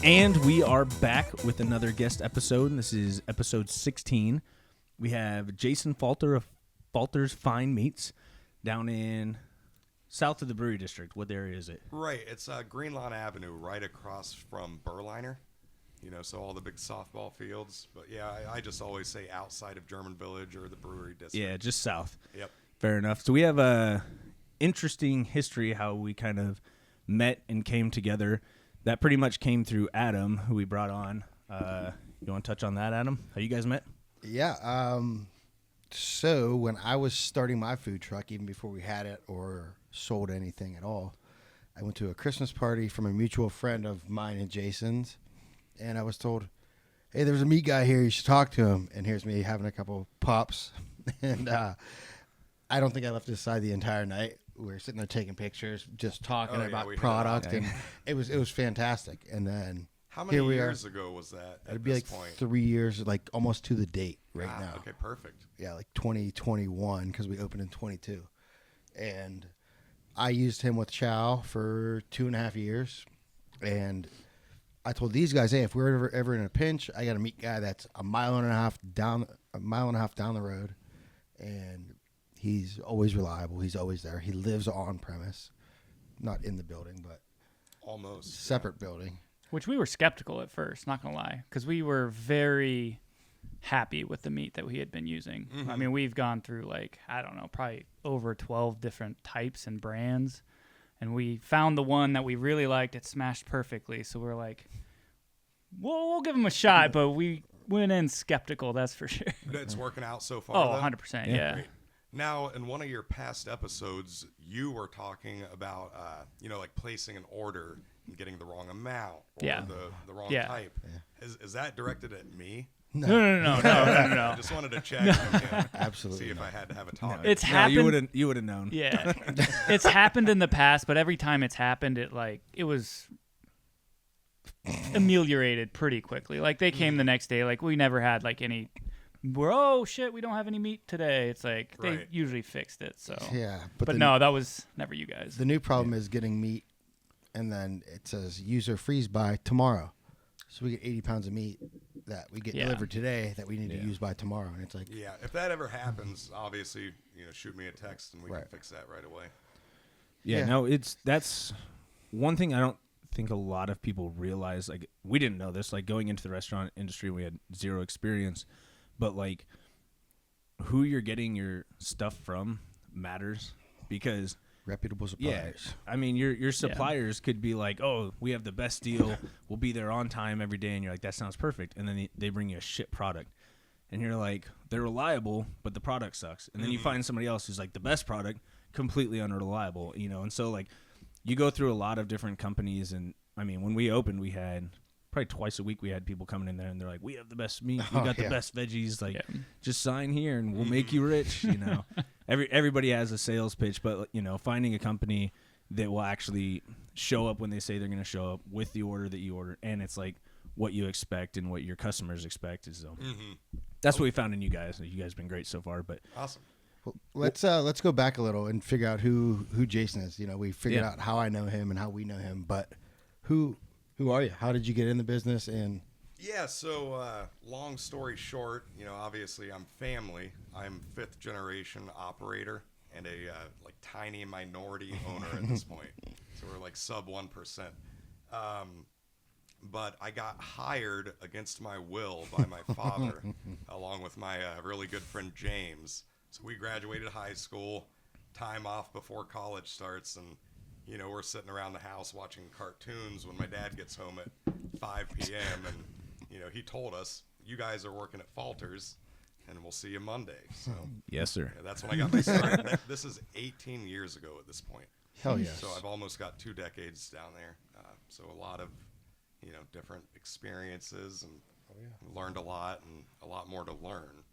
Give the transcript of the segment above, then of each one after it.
And we are back with another guest episode. And this is episode 16. We have Jason Falter of Falter's Fine Meats down in south of the Brewery District. What area is it? Right. It's Green Lawn Avenue, right across from Berliner. You know, so all the big softball fields. But yeah, I just always say outside of German Village or the Brewery District. Yeah, just south. Yep. Fair enough. So we have a interesting history how we kind of met and came together. That pretty much came through Adam, who we brought on. You want to touch on that, Adam? How you guys met? Yeah. So when I was starting my food truck, even before we had it or sold anything at all, I went to a Christmas party from a mutual friend of mine and Jason's, and I was told, hey, there's a meat guy here. You should talk to him. And here's me having a couple pops. And I don't think I left his side the entire night. We were sitting there taking pictures, just talking about product, and it was fantastic. And then how many years ago was that? It'd be like 3 years, like almost to the date now. Okay, perfect. Yeah, like 2021 because we opened in 22, and I used him with Chow for 2.5 years, and I told these guys, hey, if we're ever in a pinch, I got a meat guy that's a mile and a half down the road, and he's always reliable. He's always there. He lives on premise, not in the building, but almost separate building. Which we were skeptical at first, not going to lie, because we were very happy with the meat that we had been using. Mm-hmm. I mean, we've gone through probably over 12 different types and brands, and we found the one that we really liked. It smashed perfectly, so we're like, we'll give him a shot, but we went in skeptical, that's for sure. It's working out so far. Oh, 100%, yeah. Great. Now, in one of your past episodes, you were talking about, like placing an order and getting the wrong amount or the wrong type. Yeah. Is that directed at me? No. I just wanted to check. Absolutely. See if I had to have a talk. It's happened. You would have known. Yeah. It's happened in the past, but every time it's happened, it was ameliorated pretty quickly. Like they came the next day. Like we never had any. Oh shit, we don't have any meat today. It's like they usually fixed it. So yeah, but no, that was never you guys. The new problem is getting meat, and then it says user freeze by tomorrow. So we get 80 pounds of meat that we get delivered today that we need to use by tomorrow, and it's like if that ever happens, obviously shoot me a text and we can fix that right away. Yeah, no, that's one thing I don't think a lot of people realize. Like we didn't know this. Like going into the restaurant industry, we had zero experience. But, who you're getting your stuff from matters because... reputable suppliers. Yeah, I mean, your suppliers could be like, oh, we have the best deal. We'll be there on time every day. And you're like, that sounds perfect. And then they bring you a shit product. And you're like, they're reliable, but the product sucks. And then you find somebody else who's like the best product, completely unreliable, And so, you go through a lot of different companies. And, I mean, when we opened, we had... probably twice a week we had people coming in there and they're like, we have the best meat, we got the best veggies, just sign here and we'll make you rich, Everybody has a sales pitch, but finding a company that will actually show up when they say they're going to show up with the order that you order, and it's like what you expect and what your customers expect is that's what we found in you guys. You guys have been great so far. But awesome. Well, let's go back a little and figure out who Jason is. We figured out how I know him and how we know him, but who are you? How did you get in the business? And so long story short, obviously I'm family. I'm 5th generation operator and a tiny minority owner at this point. So we're sub 1%. But I got hired against my will by my father, along with my really good friend James. So we graduated high school, time off before college starts, and we're sitting around the house watching cartoons when my dad gets home at 5 p.m. And, he told us, you guys are working at Falter's and we'll see you Monday. So yes, sir. That's when I got my start. This is 18 years ago at this point. Hell yes. So I've almost got 2 decades down there. So a lot of, different experiences and learned a lot and a lot more to learn.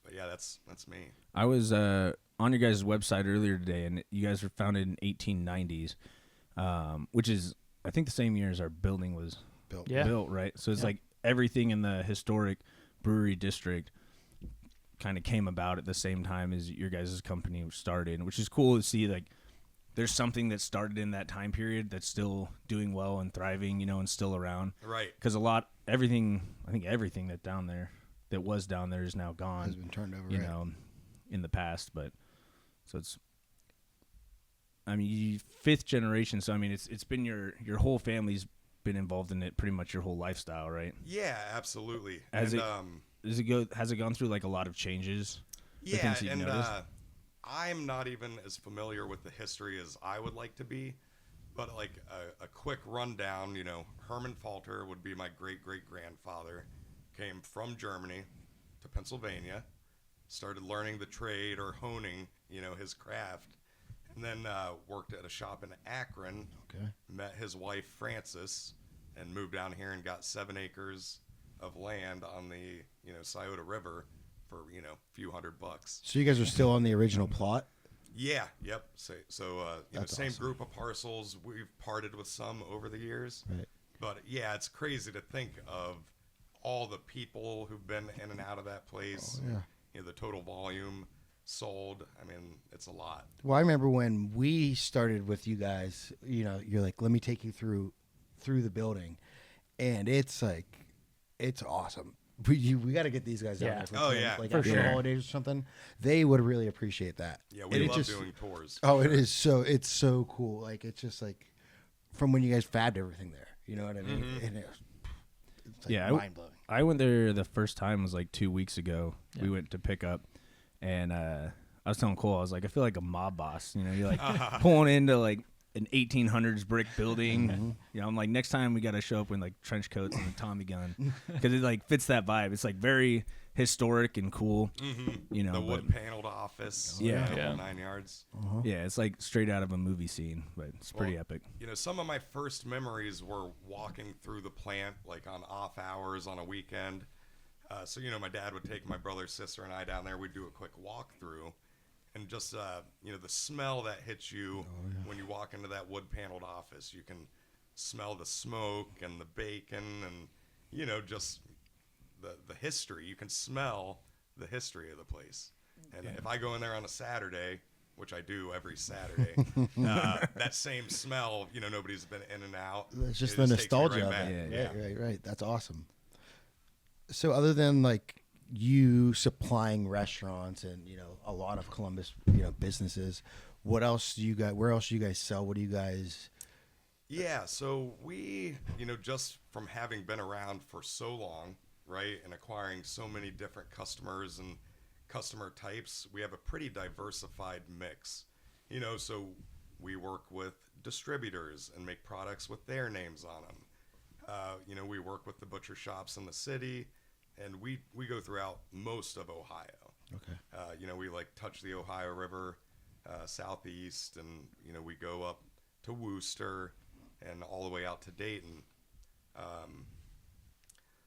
But yeah, that's me. I was on your guys' website earlier today, and you guys were founded in 1890s, which is, I think, the same year as our building was built, right? So it's everything in the historic brewery district kind of came about at the same time as your guys' company started, which is cool to see, there's something that started in that time period that's still doing well and thriving, and still around. Right. Because everything that was down there is now gone. Has been turned over, in the past. But so it's, fifth generation. So it's been your whole family's been involved in it pretty much your whole lifestyle, right? Yeah, absolutely. Has it gone through like a lot of changes? Yeah, and I'm not even as familiar with the history as I would like to be, but like a quick rundown, Herman Falter would be my great-great-grandfather, came from Germany to Pennsylvania, started learning the trade or honing, his craft, and then worked at a shop in Akron, met his wife Frances, and moved down here and got 7 acres of land on the, Scioto River for, a few $100. So you guys are still on the original plot? Yeah, yep. So same awesome. group of parcels. We've parted with some over the years. Right. But yeah, it's crazy to think of all the people who've been in and out of that place. Oh, yeah. The total volume sold. It's a lot. Well, I remember when we started with you guys, you're like, let me take you through the building. And it's like, it's awesome. We got to get these guys down there. Like for after sure. the holidays or something. They would really appreciate that. Yeah, we love doing tours. Oh, it is it's so cool. Like, it's just like from when you guys fabbed everything there. You know what I mean? Mm-hmm. And it's like mind blowing. I went there the first time was like 2 weeks ago. Yeah. We went to pick up, and I was telling Cole, I was like, I feel like a mob boss. You're like pulling into like an 1800s brick building. I'm like, next time we got to show up in like trench coats and a Tommy gun because it like fits that vibe. It's like very historic and cool. Mm-hmm. The wood paneled office. Yeah. The Yeah. 9 yards. Yeah, it's like straight out of a movie scene, but it's pretty epic. Some of my first memories were walking through the plant, like on off hours on a weekend. So my dad would take my brother, sister, and I down there. We'd do a quick walkthrough, and just the smell that hits you when you walk into that wood paneled office. You can smell the smoke and the bacon, and just the history. You can smell the history of the place. And if I go in there on a Saturday, which I do every Saturday, that same smell, nobody's been in and out. It's just It the takes me nostalgia right of back. it. Right. That's awesome. So other than like you supplying restaurants and a lot of Columbus businesses, what else do you guys? Where else do you guys sell? What do you guys? Yeah, so we, just from having been around for so long, right, and acquiring so many different customers and customer types, we have a pretty diversified mix. So we work with distributors and make products with their names on them. We work with the butcher shops in the city, and we go throughout most of Ohio. Okay. We like touch the Ohio River southeast, and we go up to Worcester and all the way out to Dayton.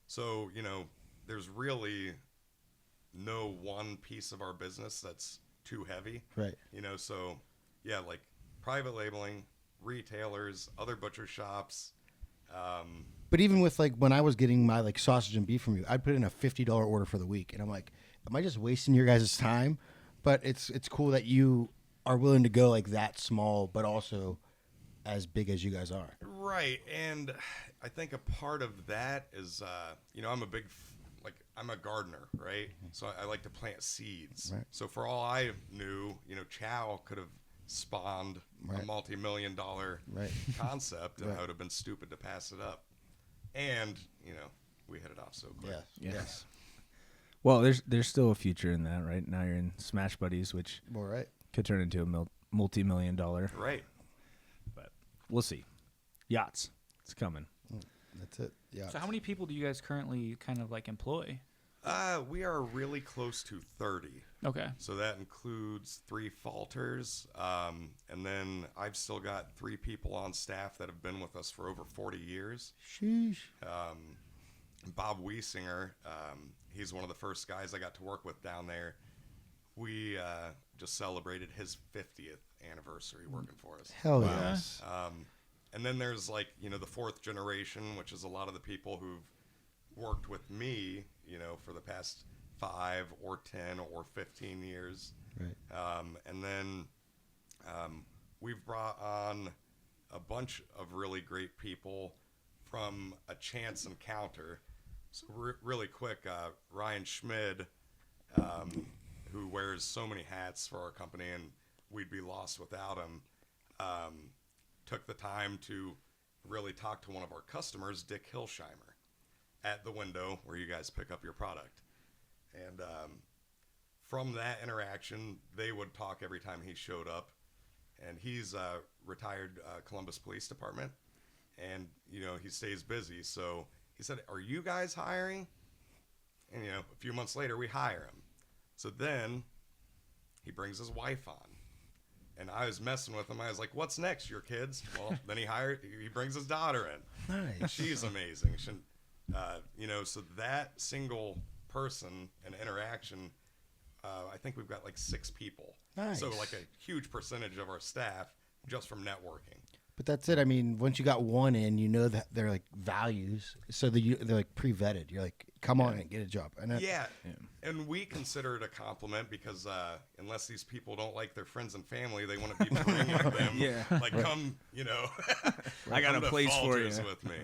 So there's really no one piece of our business that's too heavy. Right. So yeah, like private labeling, retailers, other butcher shops. But even with like when I was getting my like sausage and beef from you, I'd put in a $50 order for the week, and I'm like, am I just wasting your guys' time? But it's cool that you are willing to go like that small, but also as big as you guys are. Right, and I think a part of that is, I'm I'm a gardener, right? So I like to plant seeds. Right. So for all I knew, Chow could have spawned a multi-million-dollar concept, and I would have been stupid to pass it up. And, we hit it off so quick. Yes. Well, there's still a future in that, right? Now you're in Smash Buddies, which All right. could turn into a multi-million-dollar. Right. But we'll see. Yachts, it's coming. That's it. Yeah. So how many people do you guys currently kind of like employ? We are really close to 30. Okay. So that includes 3 falters. And then I've still got 3 people on staff that have been with us for over 40 years. Sheesh. Bob Wiesinger, he's one of the first guys I got to work with down there. We just celebrated his 50th anniversary working for us. Hell yes. And then there's like, the 4th generation, which is a lot of the people who've worked with me, for the past 5 or 10 or 15 years. Right. And then we've brought on a bunch of really great people from a chance encounter. So really quick, Ryan Schmid, who wears so many hats for our company, and we'd be lost without him, took the time to really talk to one of our customers, Dick Hilsheimer, at the window where you guys pick up your product. And from that interaction, they would talk every time he showed up. And he's retired Columbus Police Department, and he stays busy. So he said, "Are you guys hiring?" And a few months later, we hire him. So then he brings his wife on, and I was messing with him. I was like, "What's next, your kids?" Well, then he brings his daughter in. Nice. She's amazing. So that single person and interaction, I think we've got like 6 people. Nice. So like a huge percentage of our staff just from networking. But that's it. I mean, once you got one in, that they're like values, so they're like pre-vetted. You're like, come on and get a job. And and we consider it a compliment because unless these people don't like their friends and family, they want to be bringing them. Yeah. Like, come, I got a place for you with me.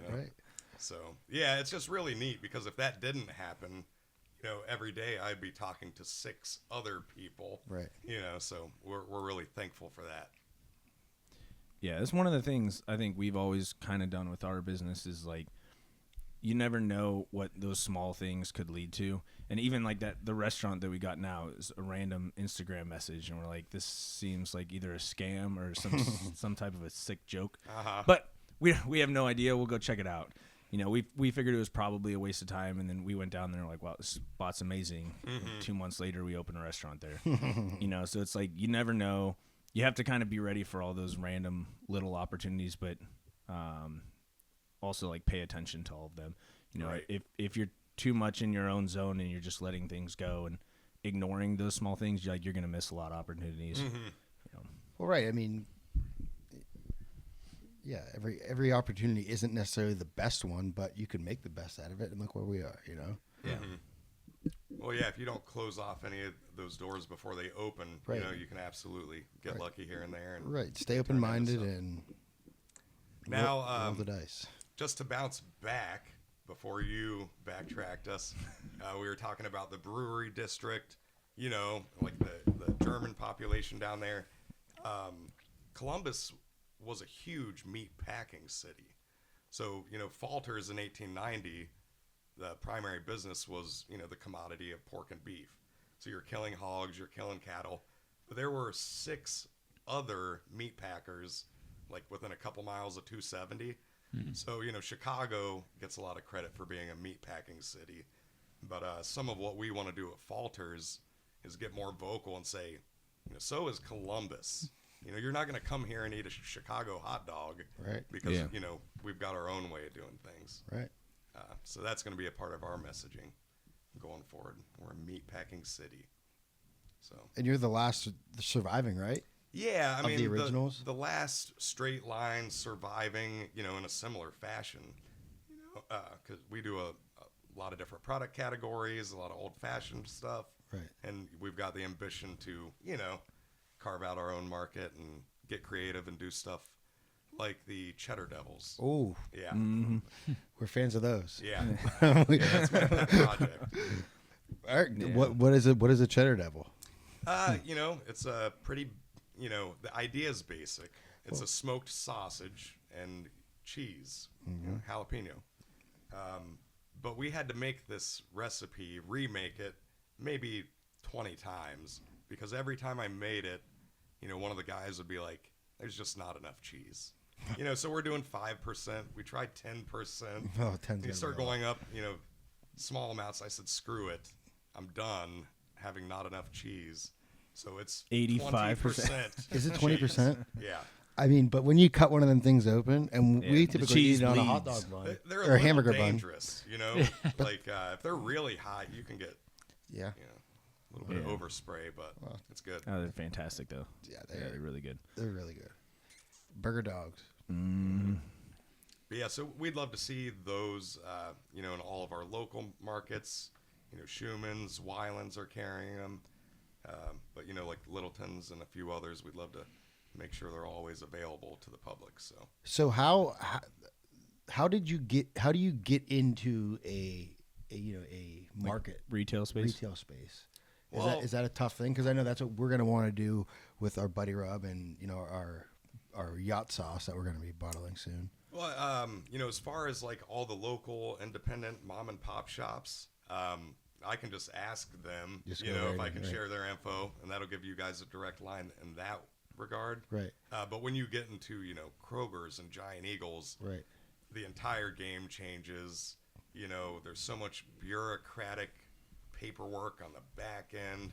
Right. So yeah, it's just really neat because if that didn't happen, every day I'd be talking to 6 other people. Right. So we're really thankful for that. Yeah, it's one of the things I think we've always kind of done with our business is like, you never know what those small things could lead to. And even like the restaurant that we got now is a random Instagram message, and we're like, this seems like either a scam or some type of a sick joke. Uh-huh. But we have no idea. We'll go check it out. We figured it was probably a waste of time, and then we went down there and we're like, wow, this spot's amazing. Mm-hmm. 2 months later, we opened a restaurant there. So it's like, you never know. You have to kind of be ready for all those random little opportunities, but also like pay attention to all of them. Right. If you're too much in your own zone and you're just letting things go and ignoring those small things, you're going to miss a lot of opportunities. Mm-hmm. Well, right. I mean, yeah, every opportunity isn't necessarily the best one, but you can make the best out of it. And look where we are, Yeah. Mm-hmm. Well, yeah, if you don't close off any of those doors before they open, right. You can absolutely get lucky here and there. And right. Stay open-minded and now roll the dice. Just to bounce back before you backtracked us, we were talking about the brewery district, like the German population down there. Columbus was a huge meat packing city. So, Falter's in 1890, the primary business was, the commodity of pork and beef. So you're killing hogs, you're killing cattle. But there were 6 other meat packers, like within a couple miles of 270. Mm-hmm. So, Chicago gets a lot of credit for being a meat packing city. But some of what we want to do at Falter's is get more vocal and say, so is Columbus. You're not going to come here and eat a Chicago hot dog. Right. Because, we've got our own way of doing things. Right. So that's going to be a part of our messaging going forward. We're a meatpacking city. So. And you're the last surviving, right? Yeah, I mean the originals, the last straight line surviving, in a similar fashion. Because we do a lot of different product categories, a lot of old-fashioned stuff, right? And we've got the ambition to, carve out our own market and get creative and do stuff like the Cheddar Devils. Oh, yeah. Mm-hmm. We're fans of those. Yeah, that's my pet project. All right. Yeah. What is it? What is a Cheddar Devil? It's a pretty, the idea is basic. It's a smoked sausage and cheese, jalapeno. But we had to make this recipe, remake it, maybe 20 times, because every time I made it, one of the guys would be like, there's just not enough cheese. So we're doing 5%. We tried 10%. Oh, 10%. You start going up, small amounts. I said, screw it. I'm done having not enough cheese. So it's 85%. Is it 20%? Yeah. I mean, but when you cut one of them things open, and we typically eat it on a hot dog bun they're or a hamburger dangerous, like if they're really hot, you can get a little bit of overspray, but it's good. Oh, they're fantastic though. Yeah, they're really good. They're really good. Burger dogs. Mm. But yeah, so we'd love to see those, in all of our local markets. Schumann's, Weiland's are carrying them. But, like Littleton's and a few others, we'd love to make sure they're always available to the public. So how do you get into a market Retail space. Is that a tough thing? Because I know that's what we're going to want to do with our Buddy Rub and our yacht sauce that we're going to be bottling soon. Well, as far as like all the local independent mom and pop shops, I can just ask them, if I can share their info, and that'll give you guys a direct line in that regard. Right. But when you get into, Kroger's and Giant Eagles, right, the entire game changes. There's so much bureaucratic paperwork on the back end.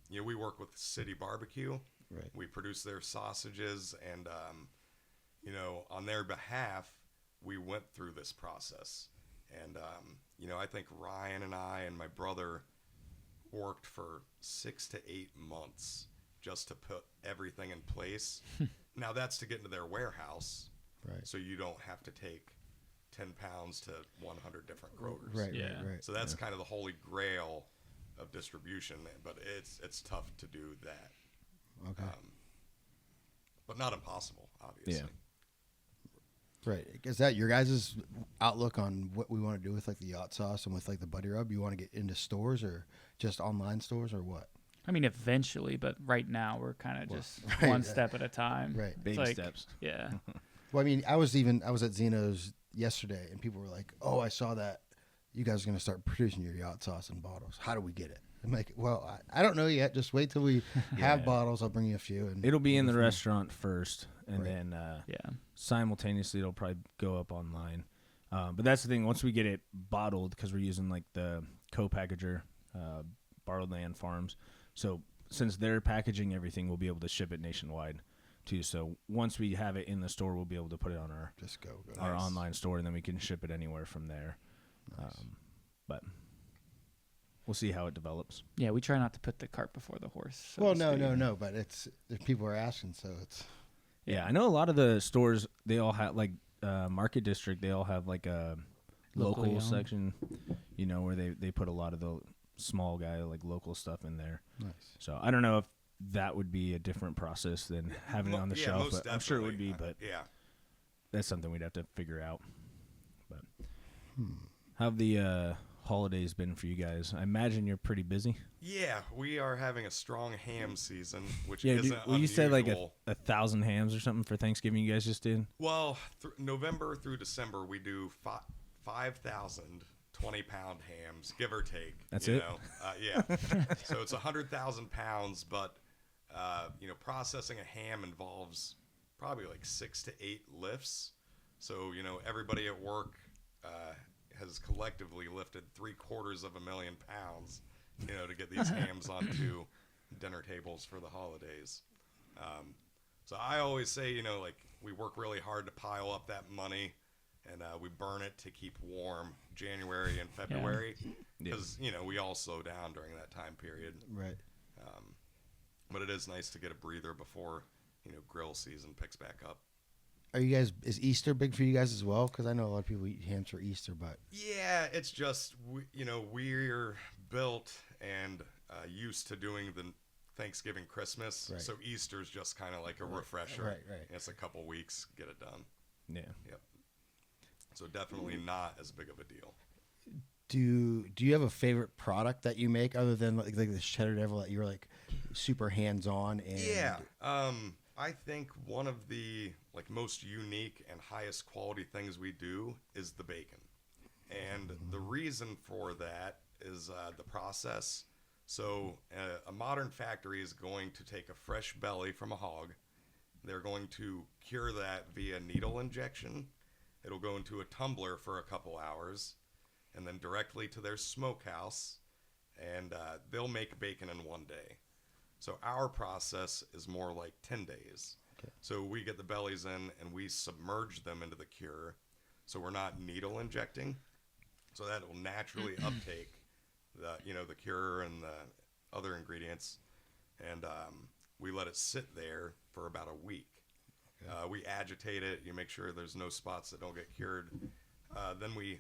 We work with City Barbecue. Right. We produce their sausages, and on their behalf, we went through this process. And I think Ryan and I and my brother worked for 6 to 8 months just to put everything in place. Now that's to get into their warehouse, right? So you don't have to take 10 pounds to 100 different Krogers. Right. So that's kind of the holy grail of distribution, but it's tough to do that. Okay. But not impossible, obviously. Yeah. Right. Is that your guys' outlook on what we want to do with like the yacht sauce and with like the Buddy Rub? You want to get into stores or just online stores or what? I mean, eventually, but right now we're kind of just one step at a time. Right. Baby steps. Yeah. Well, I mean, I was at Zeno's yesterday and people were like, "Oh, I saw that you guys are going to start producing your yacht sauce in bottles. How do we get it?" I'm like, "Well, I don't know yet. Just wait till we have bottles. I'll bring you a few." And it'll be in the restaurant first, and Right. then simultaneously it'll probably go up online. But that's the thing. Once we get it bottled, because we're using like the co-packager, Borrowed Land Farms. So since they're packaging everything, we'll be able to ship it nationwide too. So once we have it in the store, we'll be able to put it on our online store, and then we can ship it anywhere from there. Nice. But we'll see how it develops. Yeah, we try not to put the cart before the horse. So well, no, but it's if people are asking, so it's. Yeah, I know a lot of the stores, they all have like Market District. They all have like a local section, where they put a lot of the small guy like local stuff in there. Nice. So I don't know if that would be a different process than having it on the shelf. But I'm sure it would be, but that's something we'd have to figure out. But how have the holidays been for you guys? I imagine you're pretty busy. Yeah, we are having a strong ham season, which isn't unusual. You said like 1,000 hams or something for Thanksgiving you guys just did? Well, November through December, we do 5,000 20-pound hams, give or take. That's it? Yeah. So it's 100,000 pounds, but, processing a ham involves probably like 6 to 8 lifts. So, everybody at work has collectively lifted 750,000 pounds, to get these hams onto dinner tables for the holidays. So I always say, we work really hard to pile up that money, and we burn it to keep warm January and February, because we all slow down during that time period. Right. But it is nice to get a breather before grill season picks back up. Are you guys? Is Easter big for you guys as well? Because I know a lot of people eat hams for Easter, but yeah, it's just we're built and used to doing the Thanksgiving, Christmas. Right. So Easter's just kind of like a refresher. Right. It's a couple weeks, get it done. Yeah. Yep. So definitely not as big of a deal. Do you have a favorite product that you make other than like the cheddar devil that you're like super hands on? And Yeah. I think one of the most unique and highest quality things we do is the bacon. And the reason for that is the process. So a modern factory is going to take a fresh belly from a hog. They're going to cure that via needle injection. It'll go into a tumbler for a couple hours, and then directly to their smokehouse, and they'll make bacon in 1 day. So our process is more like 10 days. Okay. So we get the bellies in and we submerge them into the cure. So we're not needle injecting. So that will naturally uptake the cure and the other ingredients. And we let it sit there for about a week. Okay. We agitate it. You make sure there's no spots that don't get cured. Then we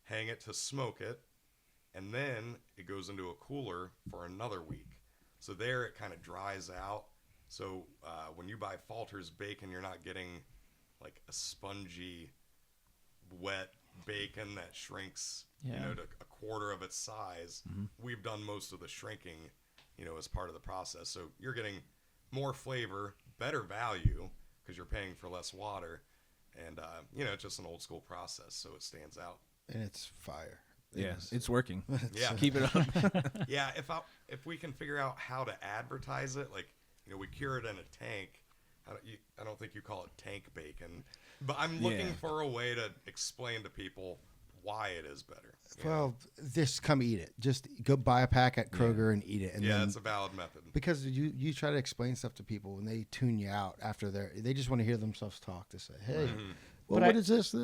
hang it to smoke it. And then it goes into a cooler for another week. So there it kind of dries out. So when you buy Falter's bacon, you're not getting like a spongy, wet bacon that shrinks, to a quarter of its size. We've done most of the shrinking, as part of the process. So you're getting more flavor, better value because you're paying for less water, and it's just an old school process, so it stands out. And it's fire. Yeah, it's working. Yeah, keep it up. Yeah, if we can figure out how to advertise it, like we cure it in a tank. I don't think you call it tank bacon, but I'm looking for a way to explain to people why it is better. Well, just come eat it. Just go buy a pack at Kroger and eat it. And then, it's a valid method. Because you try to explain stuff to people and they tune you out after they just want to hear themselves talk to say, hey, well, what is this?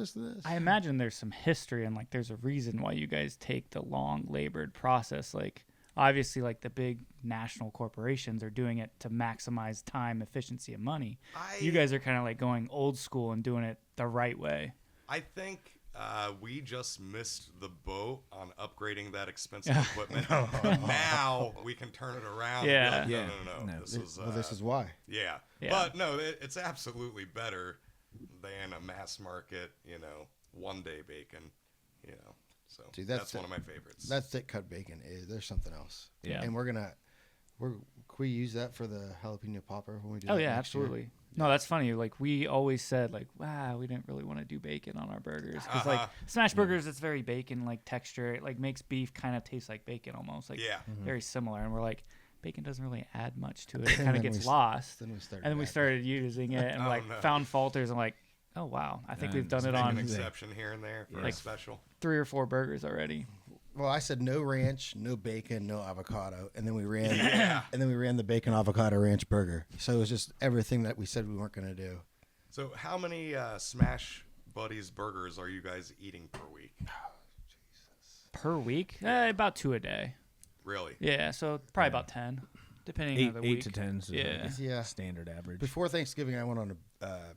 I imagine there's some history and like there's a reason why you guys take the long labored process. Like obviously like the big national corporations are doing it to maximize time, efficiency, and money. You guys are kind of like going old school and doing it the right way. I think we just missed the boat on upgrading that expensive equipment. Now we can turn it around. Yeah. And be like, no. This is why. Yeah. But no, it's absolutely better than a mass market, one day bacon, So Dude, that's one of my favorites. That thick cut bacon there's something else. Yeah. And can we use that for the jalapeno popper when we do Oh that yeah, next absolutely. year? No, that's funny. Like we always said, like, wow, we didn't really want to do bacon on our burgers because like smash burgers, it's very bacon like texture. It like makes beef kind of taste like bacon almost, like very similar. And we're like, bacon doesn't really add much to it. It kind of gets lost. Then we started using it and found Falters and like, oh wow, I think we've done it on an exception here and there for a special 3 or 4 burgers already. Well, I said no ranch, no bacon, no avocado, and then we ran the bacon avocado ranch burger. So it was just everything that we said we weren't going to do. So how many Smash Buddies burgers are you guys eating per week? Oh, Jesus. Per week? About 2 a day. Really? Yeah, so probably about 10, depending on the week. 8 to 10 is standard average. Before Thanksgiving, I went on a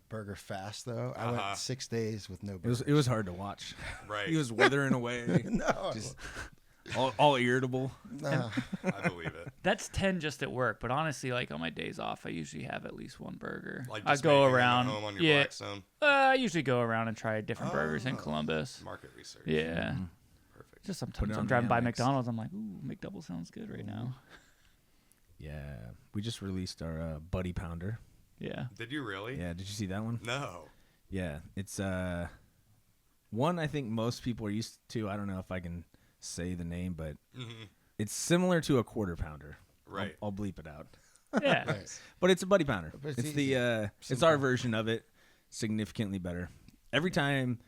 burger fast, though. I went 6 days with no burgers. It was hard to watch. Right. He was withering away. No. Just all irritable. Nah. I believe it. That's 10 just at work, but honestly, like on my days off, I usually have at least one burger. Like I just go making around. them at home on your Black Zone? I usually go around and try different burgers in Columbus. Market research. Yeah. Perfect. Just sometimes I'm on driving by Amex. McDonald's. I'm like, ooh, McDouble sounds good right now. Yeah. We just released our Buddy Pounder. Yeah. Did you really? Yeah. Did you see that one? No. Yeah. It's one I think most people are used to. I don't know if I can say the name, but it's similar to a quarter pounder. Right. I'll bleep it out. Yeah. Right. But it's a Buddy Pounder. But It's easy. it's our version of it, significantly better. Every time,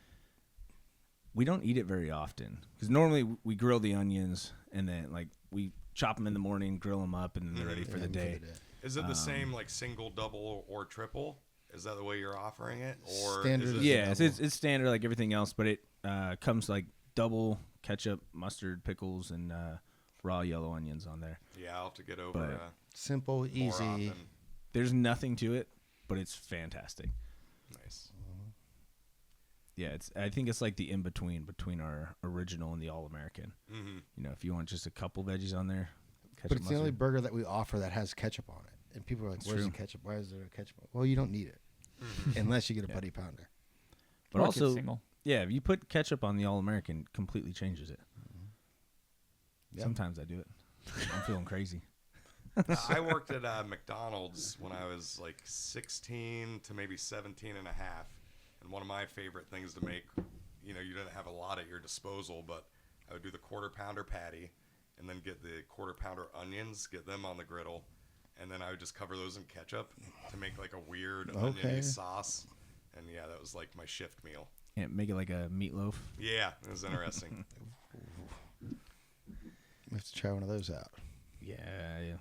we don't eat it very often because normally we grill the onions and then like we chop them in the morning, grill them up, and then they're ready for the day. Is it the same like single, double, or triple? Is that the way you're offering it, or Standard is it? Yeah, it's standard like everything else, but it comes like double ketchup, mustard, pickles, and raw yellow onions on there. Yeah, I'll have to get over. But Simple, more easy. often. There's nothing to it, but it's fantastic. Nice. Yeah, I think it's like the in between our original and the All American. Mm-hmm. If you want just a couple veggies on there, ketchup, But it's the only mustard. burger that we offer that has ketchup on it. And people are like, It's where's true. the ketchup? Why is there a ketchup? Well, you don't need it unless you get a Buddy Pounder. But Or also, single. yeah, if you put ketchup on the All American, completely changes it. Yep. Sometimes I do it. I'm feeling crazy. I worked at McDonald's when I was like 16 to maybe 17 and a half. And one of my favorite things to make, you didn't have a lot at your disposal, but I would do the quarter pounder patty and then get the quarter pounder onions, get them on the griddle. And then I would just cover those in ketchup to make like a weird oniony sauce. And yeah, that was like my shift meal. Yeah, make it like a meatloaf. Yeah, it was interesting. We have to try one of those out. Yeah.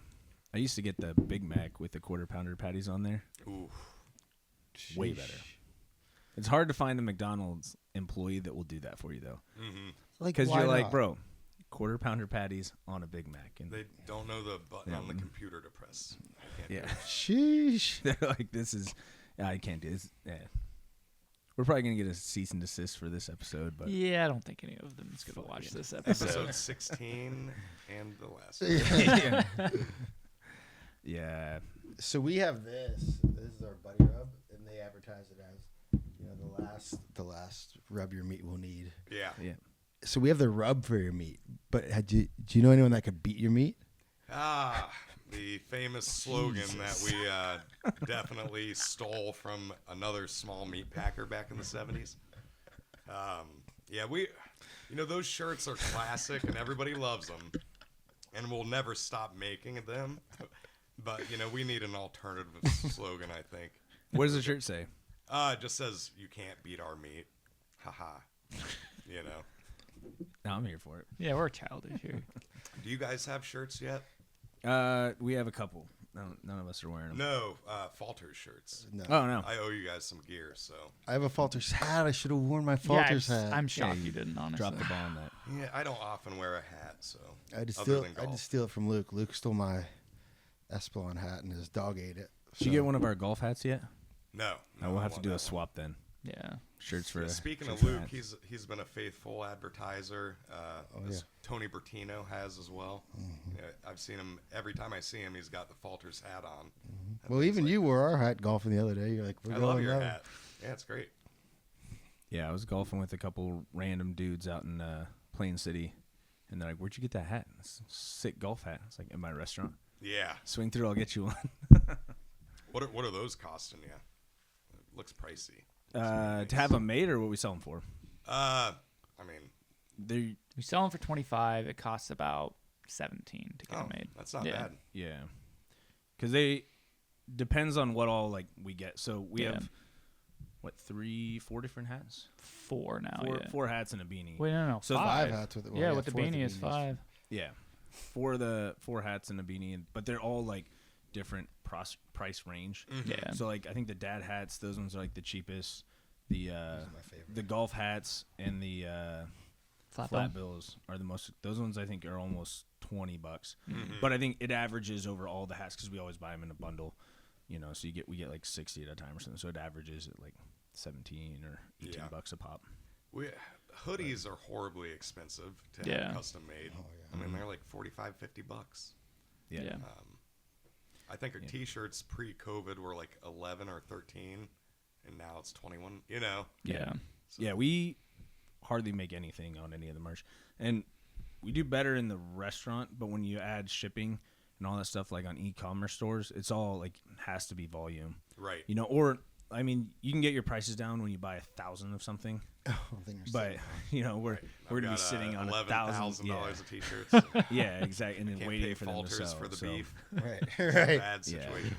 I used to get the Big Mac with the quarter pounder patties on there. Ooh. Way better. It's hard to find a McDonald's employee that will do that for you though, because why you're like, not? bro, quarter pounder patties on a Big Mac, and They don't know the button on the computer to press. I can't do yeah, it. Sheesh. they're like, this is, I can't do this. Yeah. We're probably gonna get a cease and desist for this episode, but Yeah, I don't think any of them is going to watch this episode. Episode 16 and the last. yeah. So we have this. This is our buddy rub, and they advertise it as, the last rub your meat will need. Yeah. Yeah. So we have the rub for your meat. But do you know anyone that could beat your meat? The famous slogan that we definitely stole from another small meat packer back in the 70s. Those shirts are classic and everybody loves them, and we'll never stop making them. But, we need an alternative slogan, I think. What does the shirt say? It just says, you can't beat our meat. Haha. No, I'm here for it. Yeah, we're childish here. Do you guys have shirts yet? We have a couple. None of us are wearing them. No, Falter's shirts. No. Oh, no. I owe you guys some gear, so. I have a Falter's hat. I should have worn my Falter's hat. I'm shocked you didn't, honestly. Drop the ball on that. Yeah, I don't often wear a hat, so. I just other than I golf. just steal it from Luke. Luke stole my Espelon hat, and his dog ate it. Did you get one of our golf hats yet? No. We'll I have to want do a that swap then. Yeah. Shirts for. one. Speaking shirts of for Luke, hats. he's been a faithful advertiser, as Tony Bertino has as well. Yeah, I've seen him every time I see him. He's got the Falter's hat on. Well, even you wore our hat golfing the other day. You're like, we're I going love your out. hat. Yeah, it's great. Yeah, I was golfing with a couple random dudes out in Plain City, and they're like, "Where'd you get that hat? It's a sick golf hat." It's like, "In my restaurant." Yeah. Swing through, I'll get you one. What are those costing you? It looks pricey. To have them made, or what we sell them for? I mean, They We sell them for 25. It costs about 17 to get them made. that's not Yeah. bad. yeah, because they depends on what all like we get. So we Yeah. have what 4 different hats? 4 now. Four, 4 hats and a beanie. Wait, no, So 5. 5 hats with it. Yeah, with the beanie is 5. Yeah, 4 hats and a beanie, but they're all like different price range. Yeah. So like I think the dad hats, those ones are like the cheapest. The are my favorite. the golf hats and the Flat flat bill. bills are the most. Those ones I think are almost $20. Mm-hmm. But I think it averages over all the hats because we always buy them in a bundle. So we get like 60 at a time or something. So it averages at like 17 or 18 bucks a pop. Hoodies are horribly expensive to Yeah. have custom made. Oh, yeah. I mean, they're like $45-$50. Yeah. I think our T-shirts pre-COVID were like 11 or 13, and now it's 21. Yeah. Yeah, we hardly make anything on any of the merch. And we do better in the restaurant, but when you add shipping and all that stuff like on e-commerce stores, it's all like has to be volume. Right. Or I mean, you can get your prices down when you buy 1,000 of something, but we're gonna be sitting on $11,000 of T-shirts. Yeah, exactly, and then Can't waiting pay for them to Falters sell. for the so, beef. Right. It's a Right. bad situation.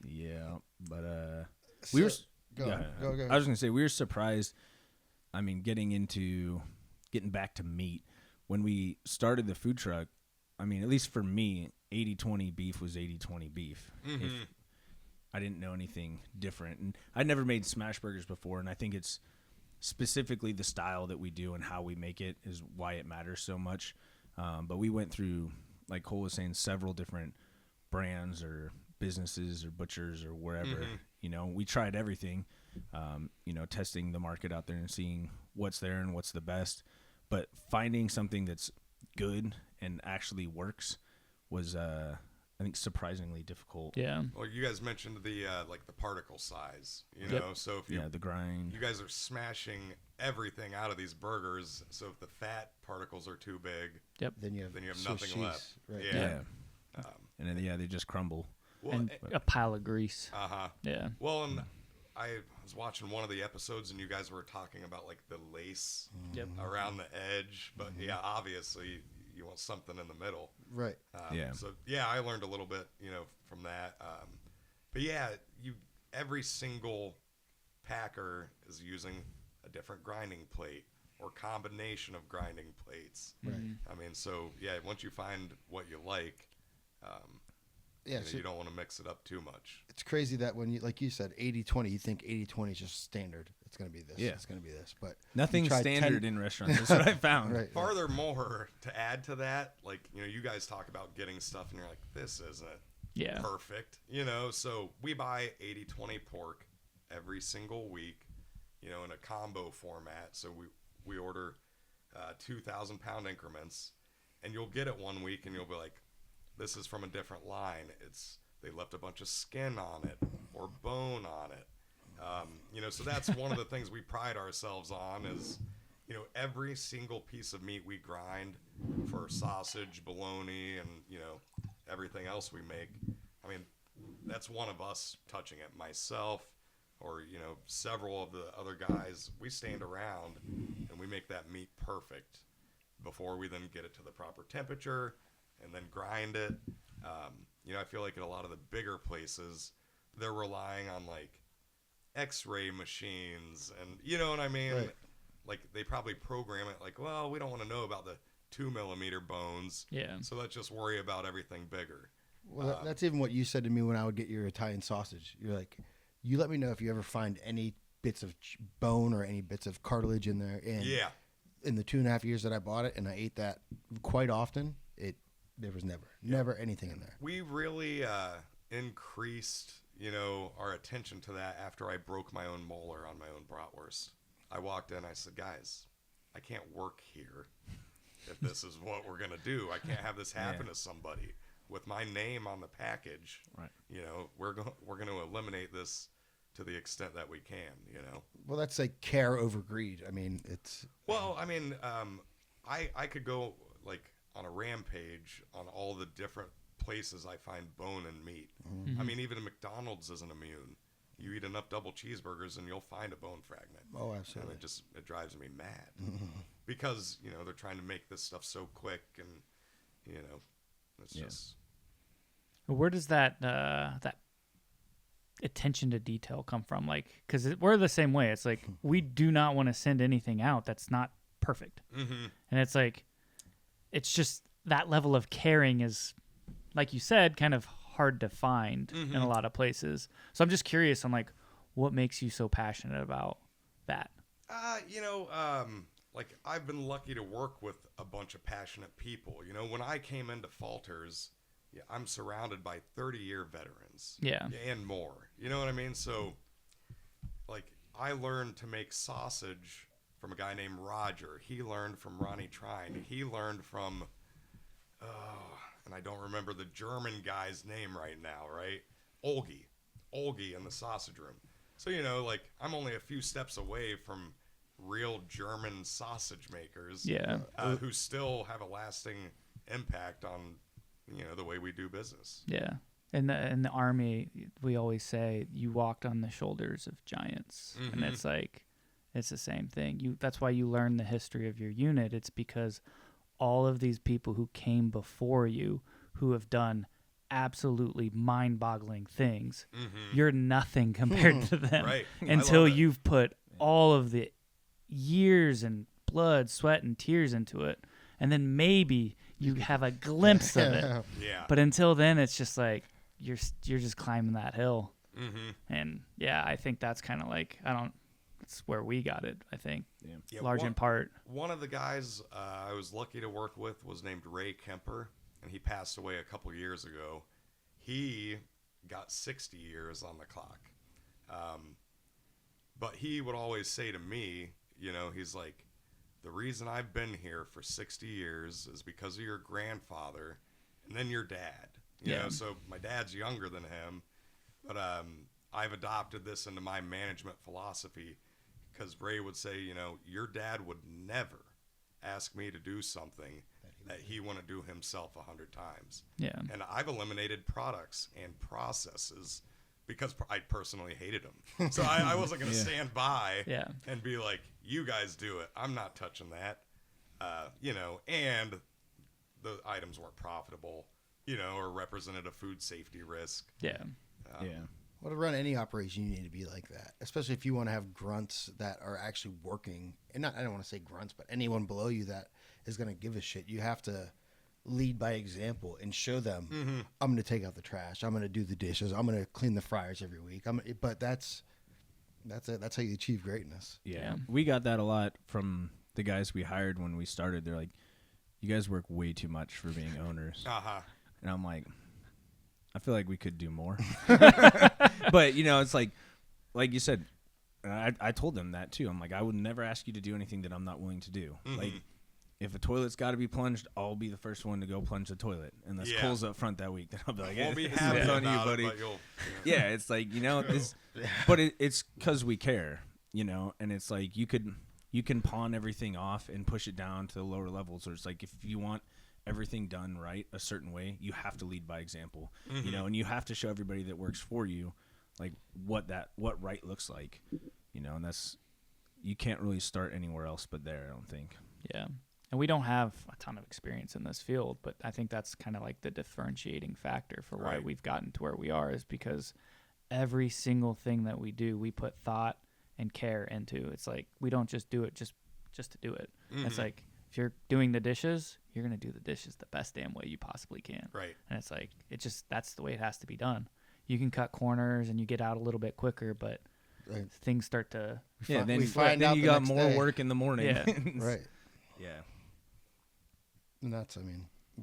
Yeah, but we were. Go. Yeah, Go. I was gonna say we were surprised. I mean, getting back to meat when we started the food truck. I mean, at least for me, 80-20 beef was 80-20 beef. Mm-hmm. If I didn't know anything different, and I'd never made smash burgers before, and I think it's specifically the style that we do and how we make it is why it matters so much. But we went through, like Cole was saying, several different brands or businesses or butchers or wherever. We tried everything. Testing the market out there and seeing what's there and what's the best. But finding something that's good and actually works was, I think, surprisingly difficult. Yeah. Well, you guys mentioned the particle size, Yep. So if The grind. you guys are smashing everything out of these burgers, so if the fat particles are too big, Then you have nothing cheese, left. Right. Yeah. And then, they just crumble. Well, And a pile of grease. Yeah. Well, and I was watching one of the episodes, and you guys were talking about like the lace Yep. around the edge, but obviously you want something in the middle. Right. So I learned a little bit, from that. But every single packer is using a different grinding plate or combination of grinding plates. Right. I mean, so once you find what you like, So you don't want to mix it up too much. it's crazy that when you, like you said, 80-20, you think 80-20 is just standard. It's going to be this. Yeah. It's going to be this. But Nothing's you try standard 10 in restaurants. That's what I found. Right. Furthermore, to add to that, like, you guys talk about getting stuff and you're like, this isn't Yeah. perfect, so we buy 80-20 pork every single week, in a combo format. So we order 2,000-pound increments, and you'll get it one week and you'll be like, this is from a different line. They left a bunch of skin on it or bone on it. So that's one of the things we pride ourselves on is, every single piece of meat we grind for sausage, bologna, and, everything else we make. I mean, that's one of us touching it. Myself or, several of the other guys, we stand around and we make that meat perfect before we then get it to the proper temperature and then grind it. I feel like in a lot of the bigger places, they're relying on like X-ray machines and you know what I mean? Right. Like they probably program it like, well, we don't want to know about the 2 millimeter bones. Yeah. So let's just worry about everything bigger. Well, that's even what you said to me when I would get your Italian sausage. You're like, you let me know if you ever find any bits of bone or any bits of cartilage in there. And Yeah. in the 2.5 years that I bought it and I ate that quite often, there was never anything in there. We really increased, our attention to that after I broke my own molar on my own bratwurst. I walked in, I said, guys, I can't work here if this is what we're going to do. I can't have this happen to somebody. With my name on the package, right? We're going to eliminate this to the extent that we can. Well, that's like care over greed. I mean, it's. Well, I mean, I could go like on a rampage on all the different places I find bone and meat. Mm-hmm. I mean, even McDonald's isn't immune. You eat enough double cheeseburgers and you'll find a bone fragment. Oh, absolutely. And it drives me mad because they're trying to make this stuff so quick and it's just. Where does that attention to detail come from? Like, because we're the same way. It's like we do not want to send anything out that's not perfect, and it's like it's just that level of caring is, like you said, kind of hard to find in a lot of places. So I'm just curious on like what makes you so passionate about that. Like I've been lucky to work with a bunch of passionate people. When I came into Falter's, I'm surrounded by 30-year veterans. Yeah. And more. You know what I mean? So, like, I learned to make sausage from a guy named Roger. He learned from Ronnie Trine. He learned from, and I don't remember the German guy's name right now, right? Olgi in the sausage room. So, like, I'm only a few steps away from real German sausage makers. Yeah. Who still have a lasting impact on the way we do business. Yeah. In the Army, we always say you walked on the shoulders of giants. And it's like, it's the same thing. That's why you learn the history of your unit. It's because all of these people who came before you, who have done absolutely mind-boggling things, you're nothing compared to them. Right. Until you've put all of the years and blood, sweat, and tears into it. And then maybe you have a glimpse of it. Yeah. But until then, it's just like you're just climbing that hill. And I think that's kind of like it's where we got it. I think in part. One of the guys I was lucky to work with was named Ray Kemper, and he passed away a couple years ago. He got 60 years on the clock, but he would always say to me, he's like, the reason I've been here for 60 years is because of your grandfather and then your dad. You know, so my dad's younger than him, but I've adopted this into my management philosophy because Ray would say, your dad would never ask me to do something that he wouldn't do himself 100 times. Yeah. And I've eliminated products and processes because I personally hated them. So I wasn't going to stand by and be like, you guys do it. I'm not touching that. And the items weren't profitable, or represented a food safety risk. Yeah. Well, to run any operation, you need to be like that, especially if you want to have grunts that are actually working. And I don't want to say grunts, but anyone below you that is going to give a shit. You have to lead by example and show them, I'm going to take out the trash. I'm going to do the dishes. I'm going to clean the fryers every week. But that's it. That's how you achieve greatness. Yeah. We got that a lot from the guys we hired when we started. They're like, you guys work way too much for being owners. And I'm like, I feel like we could do more. But, it's like you said, I told them that too. I'm like, I would never ask you to do anything that I'm not willing to do. Like, if a toilet's got to be plunged, I'll be the first one to go plunge the toilet. Unless Cole's up front that week, then I'll be like, Won't be this happy is on you, about buddy. it, but you'll, Yeah, it's like, this, but it's because we care, and it's like you can pawn everything off and push it down to the lower levels. Or it's like if you want everything done right a certain way, you have to lead by example, and you have to show everybody that works for you, like what right looks like, and that's, you can't really start anywhere else but there, I don't think. Yeah. And we don't have a ton of experience in this field, but I think that's kind of like the differentiating factor for why we've gotten to where we are, is because every single thing that we do, we put thought and care into. It's like we don't just do it just to do it. It's like if you're doing the dishes, you're going to do the dishes the best damn way you possibly can. Right. And it's like that's the way it has to be done. You can cut corners and you get out a little bit quicker, but things start to then we find out you the got next more day. work in the morning. Yeah. Right. Yeah. And that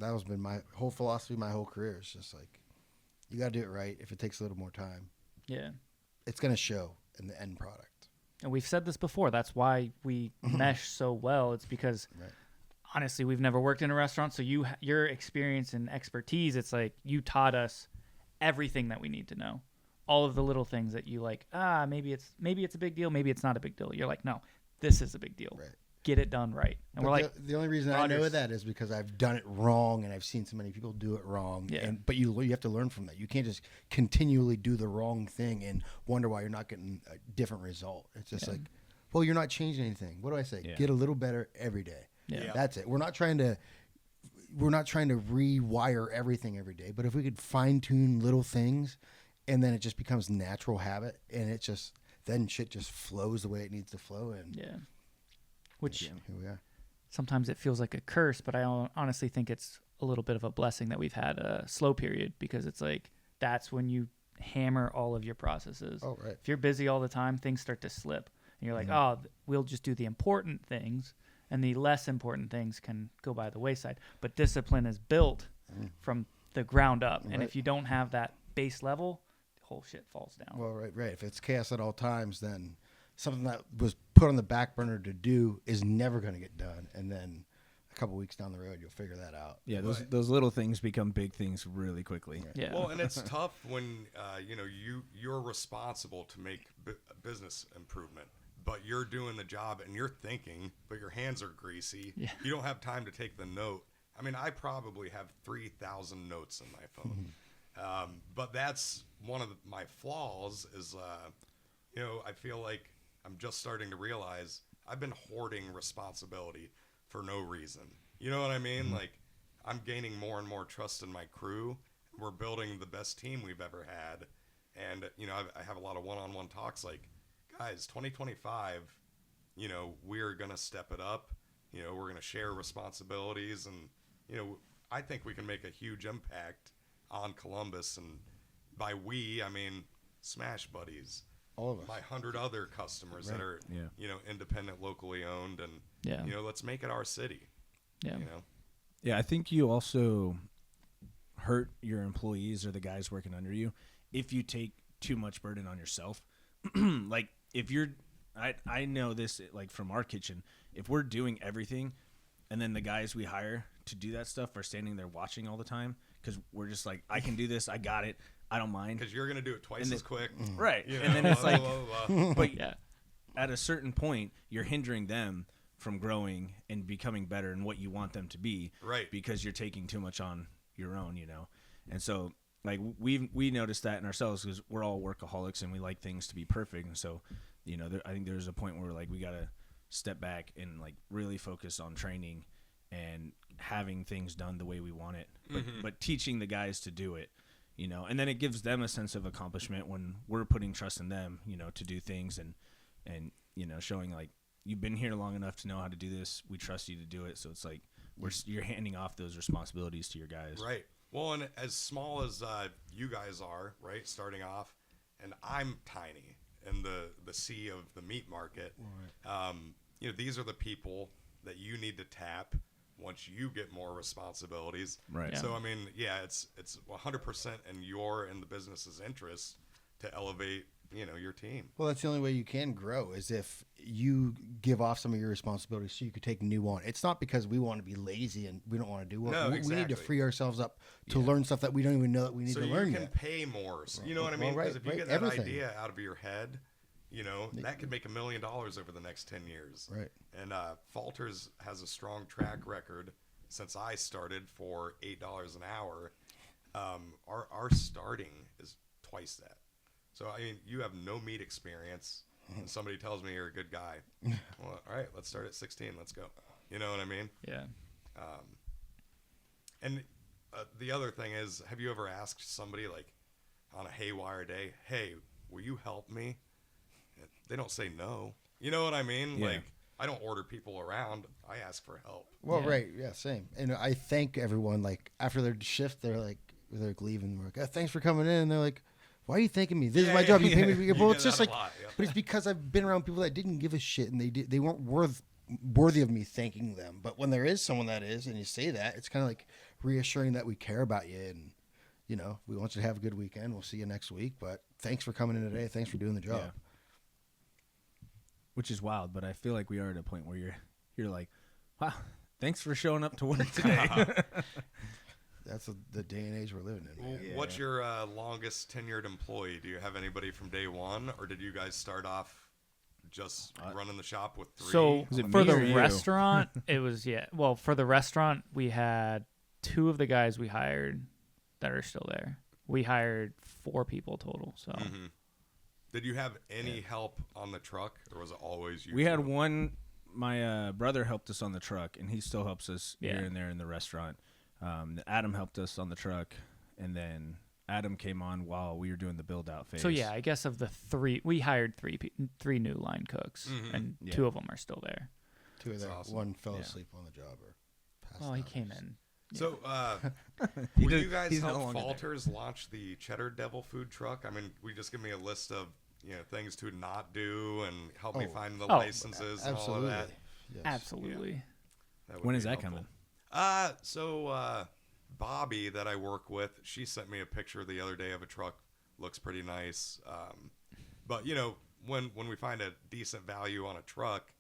has been my whole philosophy my whole career. It's just like, you got to do it right. If it takes a little more time, Yeah. it's going to show in the end product. And we've said this before. That's why we mesh so well. It's because honestly, we've never worked in a restaurant. So your experience and expertise, it's like you taught us everything that we need to know. All of the little things that you like, maybe it's a big deal. Maybe it's not a big deal. You're like, no, this is a big deal. Right. Get it done right. And we're like, the only reason I know that is because I've done it wrong and I've seen so many people do it wrong. Yeah. But you have to learn from that. You can't just continually do the wrong thing and wonder why you're not getting a different result. It's just like, well, you're not changing anything. What do I say? Yeah. Get a little better every day. Yeah. That's it. We're not trying to rewire everything every day, but if we could fine tune little things, and then it just becomes natural habit, and it just then shit just flows the way it needs to flow. And which here we are. sometimes it feels like a curse, but I honestly think it's a little bit of a blessing that we've had a slow period, because it's like that's when you hammer all of your processes. Oh, right. If you're busy all the time, things start to slip, and you're like, we'll just do the important things, and the less important things can go by the wayside. But discipline is built from the ground up, and if you don't have that base level, the whole shit falls down. Well, right. If it's chaos at all times, then something that was put on the back burner to do is never going to get done. And then a couple weeks down the road, you'll figure that out. Yeah, those little things become big things really quickly. Right. Yeah. Well, and it's tough when you're responsible to make business improvement, but you're doing the job and you're thinking, but your hands are greasy. Yeah. You don't have time to take the note. I mean, I probably have 3,000 notes in my phone, but that's one of my flaws. Is I feel like I'm just starting to realize I've been hoarding responsibility for no reason. You know what I mean? Like, I'm gaining more and more trust in my crew. We're building the best team we've ever had. And, I have a lot of one-on-one talks like, guys, 2025, we're going to step it up. We're going to share responsibilities. And, I think we can make a huge impact on Columbus. And by we, I mean Smash Buddies. All of us. My 100 other customers that are, independent, locally owned, and let's make it our city. Yeah. Yeah, I think you also hurt your employees or the guys working under you if you take too much burden on yourself. Like if I know this like from our kitchen, if we're doing everything and then the guys we hire to do that stuff are standing there watching all the time because we're just like, I can do this, I got it, I don't mind. Because you're going to do it twice as quick. Right. And then it's like, but at a certain point, you're hindering them from growing and becoming better in what you want them to be. Right. Because you're taking too much on your own, And so, like, we noticed that in ourselves because we're all workaholics and we like things to be perfect. And so, I think there's a point where, like, we got to step back and, like, really focus on training and having things done the way we want it, but teaching the guys to do it. And then it gives them a sense of accomplishment when we're putting trust in them, to do things and showing like you've been here long enough to know how to do this. We trust you to do it. So it's like you're handing off those responsibilities to your guys. Right. Well, and as small as you guys are, right, starting off, and I'm tiny in the sea of the meat market. Right. These are the people that you need to tap once you get more responsibilities. Right. So, I mean, it's 100% in the business's interest to elevate, your team. Well, that's the only way you can grow is if you give off some of your responsibilities so you could take new on. It's not because we want to be lazy and we don't want to do work. No, We need to exactly. free ourselves up to learn stuff that we don't even know that we need So to you learn can yet. pay more. So, you know what I mean? Well, Because if you right, get that everything. idea out of your head, that could make $1 million over the next 10 years. Right. And Falters has a strong track record since I started for $8 an hour. Our starting is twice that. So, I mean, you have no meat experience, and somebody tells me you're a good guy. Well, all right, let's start at 16. Let's go. You know what I mean? Yeah. And the other thing is, have you ever asked somebody, like, on a haywire day, hey, will you help me? They don't say no. You know what I mean? Yeah. Like, I don't order people around. I ask for help. Well, Yeah. right. Yeah, same. And I thank everyone, like, after their shift, they're leaving. We're like, oh, thanks for coming in. And they're like, why are you thanking me? This is my job. You pay me. You Well, get it's just that a like, lot, yeah. but it's because I've been around people that didn't give a shit and they weren't worthy of me thanking them. But when there is someone that is, and you say that, it's kind of like reassuring that we care about you and, we want you to have a good weekend. We'll see you next week. But thanks for coming in today. Thanks for doing the job. Yeah. Which is wild, but I feel like we are at a point where you're like, wow, thanks for showing up to work today. That's the day and age we're living in. Man. What's your longest tenured employee? Do you have anybody from day one, or did you guys start off just running the shop with 3? So Was it for me the or you? restaurant, it was Well, for the restaurant, we had 2 of the guys we hired that are still there. We hired 4 people total. So Did you have any help on the truck, or was it always you? We had two? one. My brother helped us on the truck, and he still helps us Yeah. here and there in the restaurant. Adam helped us on the truck, and then Adam came on while we were doing the build out phase. So yeah, I guess of the 3, we hired 3 new line cooks, and Yeah. 2 of them are still there. 2 of them. awesome. One fell Yeah. asleep on the job or passed Well, he out. came in. So, He will does- you guys he's no help longer there. Falters launch the Cheddar Devil food truck? I mean, we just give me a list of things to not do and help me Oh. find the Oh, licenses and all of Absolutely. that. Yes. Absolutely. That would When be is that helpful. coming? So Bobby that I work with, she sent me a picture the other day of a truck. Looks pretty nice. But when we find a decent value on a truck,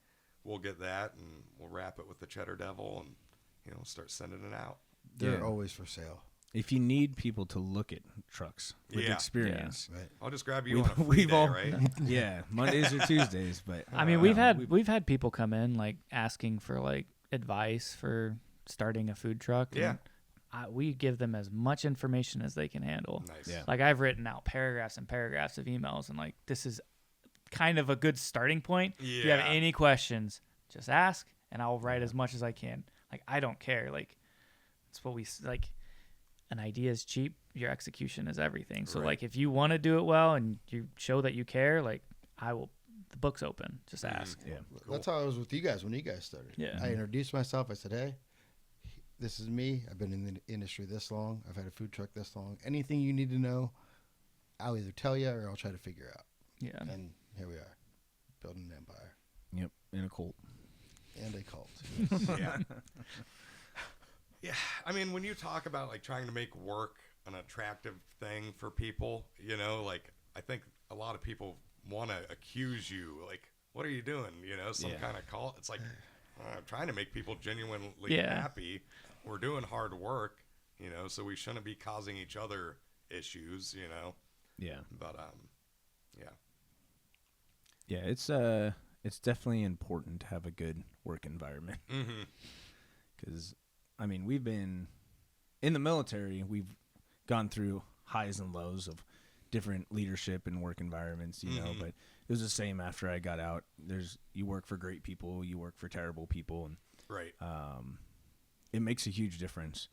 we'll get that and we'll wrap it with the Cheddar Devil and start sending it out. They're Yeah. always for sale. If you need people to look at trucks with Yeah. experience, Right. I'll just grab you We've- on a free we've day, all- right? yeah, Mondays or Tuesdays. But I mean, we've had people come in like asking for like advice for starting a food truck. Yeah. And we give them as much information as they can handle. Nice. Yeah. Like I've written out paragraphs and paragraphs of emails, and like this is kind of a good starting point. If you have Yeah. any questions, just ask, and I'll write as much as I can. Like I don't care. Like it's what we like. An idea is cheap. Your execution is everything. So Right. like if you want to do it well and you show that you care, like I will. The book's open. Just ask. yeah, That's how I was with you guys when you guys started. Yeah. I introduced myself. I said, hey, this is me. I've been in the industry this long. I've had a food truck this long. Anything you need to know, I'll either tell you or I'll try to figure out. Yeah. And here we are, building an empire yep, in a cult. and a cult. Yeah. Yeah. I mean, when you talk about like trying to make work an attractive thing for people, like I think a lot of people want to accuse you, like, what are you doing? Some Yeah. kind of cult. It's like, I'm trying to make people genuinely Yeah. happy. We're doing hard work, so we shouldn't be causing each other issues, Yeah, but, yeah. yeah. It's definitely important to have a good work environment Mm-hmm. because, I mean, we've been in the military. We've gone through highs and lows of different leadership and work environments, know. But it was the same after I got out. You work for great people, you work for terrible people, and Right. it makes a huge difference,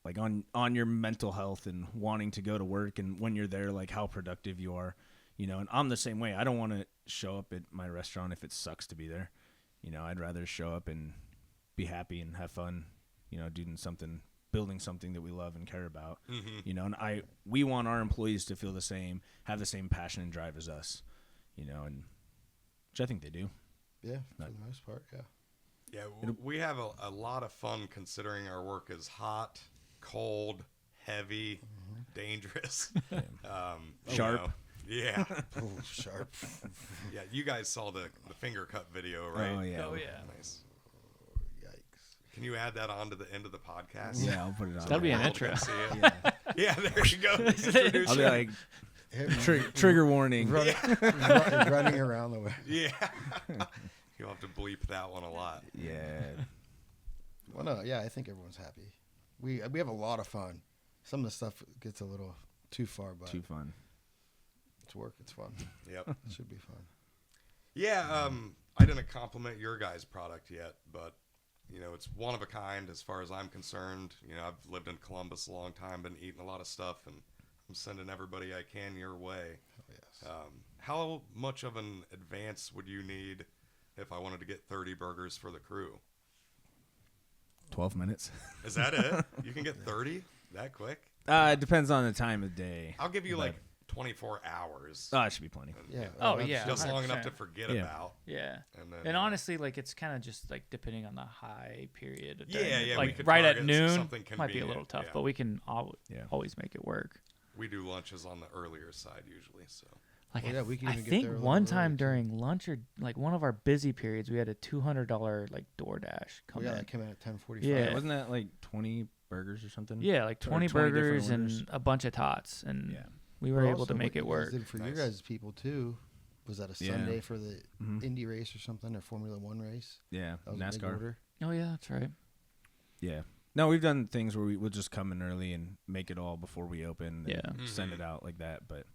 like on your mental health and wanting to go to work, and when you're there, like how productive you are, and I'm the same way. I don't want to show up at my restaurant if it sucks to be there. I'd rather show up and be happy and have fun, building something that we love and care about, and we want our employees to feel the same, have the same passion and drive as us, and which I think they do. Yeah, for the most part, yeah. Yeah, we have a lot of fun considering our work is hot, cold, heavy. dangerous. Sharp. You know, yeah. Oh, sharp. Yeah, you guys saw the finger cut video, right? Oh yeah. Oh yeah. Nice. Yikes. Can you add that on to the end of the podcast? Yeah, I'll put it on. That'll be there. an intro. See it? Yeah, there you go. Introduce I'll be it. like, trigger warning. Running around the way. Yeah. You'll have to bleep that one a lot. Yeah. Well, no, yeah, I think everyone's happy. We have a lot of fun. Some of the stuff gets a little too far, but Too fun. it's work. It's fun. Yep. It should be fun. Yeah, I didn't compliment your guys' product yet, but you know, it's one of a kind as far as I'm concerned. You know, I've lived in Columbus a long time, been eating a lot of stuff, and I'm sending everybody I can your way. Oh, yes. How much of an advance would you need if I wanted to get 30 burgers for the crew? 12 minutes. Is that it? You can get 30 that quick? It depends on the time of day. I'll give you But- like 24 hours. Oh, it should be plenty. Yeah. Oh, that's- yeah. Just long enough 100%. to forget Yeah. about. Yeah. And then And honestly, like it's kind of just like depending on the high period. Of Yeah, day. yeah, we Like could right at target noon something might be a little convenient, tough, yeah. but we can Yeah. always make it work. we do lunches on the earlier side usually, so. Like Well, yeah, we can I even get think there a little one early, time too. during lunch or like one of our busy periods, we had a $200 like DoorDash come Yeah, in. that came in at 10:45. Yeah. Wasn't that like 20 burgers or something? Yeah, like Or 20 20 different burgers orders. and a bunch of tots, and Yeah. we were But able also to make what it you guys work. did for your Nice. guys' people too. Was that a Yeah. Sunday for the Mhm. Indy race or something, or Formula One race? Yeah. That was a big NASCAR. order. Oh yeah, that's right. Yeah. No, we've done things where we'll just come in early and make it all before we open and Yeah. send it out like that. But